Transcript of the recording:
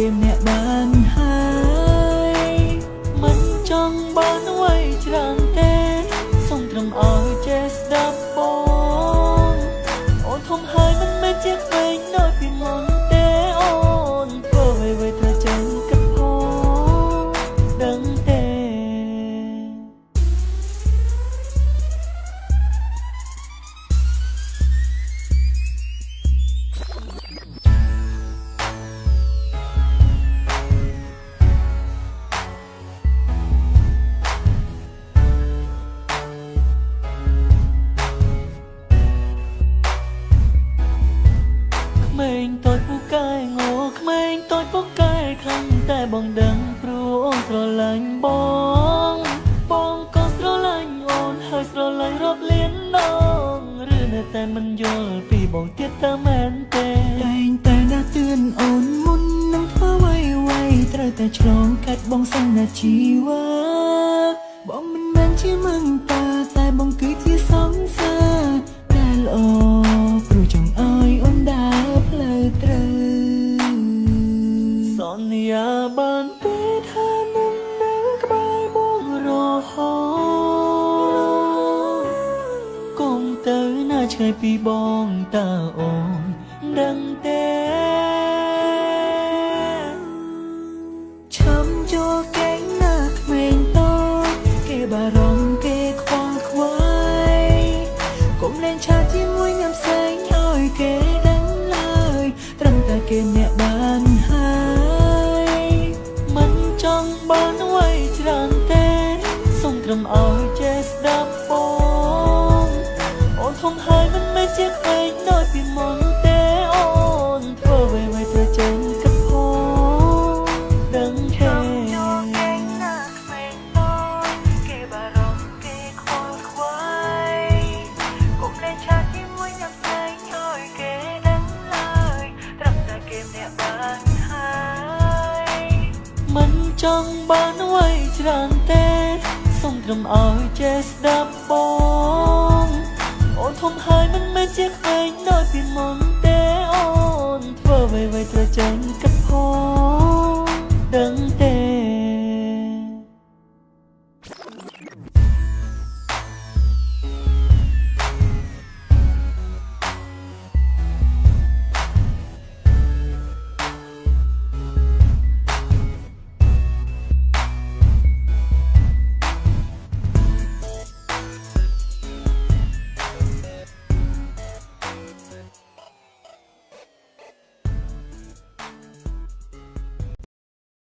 គេម្នាក់បានហើយមិនចង់បានអ្វីច្រើនទេសូមត្រឹមឲ្យចេះស្ដាប់បងអូនធំហើយមិនមែនជាក្មេងនៅពីមុនទេអូនធ្វើអ្វីៗត្រូវចេះគិតផងដឹងទេក្មេងតូចពូកែងោក្មេងតូចពូកែខ្លាំងតែបងដឹងព្រោះអូនស្រឡាញ់បងក៏ស្រឡាញ់អូនហើយស្រឡាញ់រាប់លានដងឬនៅតែមិនយល់ពីបងទៀតតើមែនទេតែងតែដាស់តឿនអូនមុននឹងធ្វើអ្វីត្រូវតែឆ្លងកាត់បងសិនណាជីវិតបងមិនមែនជាមង្តាតែបងគឺជាសង្សារតែល្អព្រោះចង់ឲ្យអូនដើរផ្លូវត្រូវសន្យាបានទេថានឹងនៅក្បែរបងរហូតកុំទៅណាឆ្ងាយពីបងតើអូនដឹងទេឈាំចូលកេងណាក្មេងតូចគេបារម្ភគេខ្វល់ខ្វាយកុំលែងឆាតជាមួយញ៉ាំផ្សេងឲ្យគេដឹងឡើយត្រឹមតែគេម្នាក់បានហើយមិនចង់បានអ្វីច្រើនទេសូមត្រឹមឲ្យចេះស្ដាប់បងអូនធំហើយមិនមែនជាក្មេងដូចពីមុនទេអូនធ្វើអ្វីៗត្រូវចេះគិតផងដឹងទេគេបារម្ភគេខ្វល់ខ្វាយកុំលែងឆាតជាមួយញ៉ាំផ្សេងឲ្យគេដឹងឡើយត្រឹមតែគេម្នាក់បានហើយមិនចង់បានអ្វីច្រើនទេសូមត្រឹមឲ្យចេះស្ដាប់បងអូនធំហើយមិនមែនជាក្មេងដូចពីមុន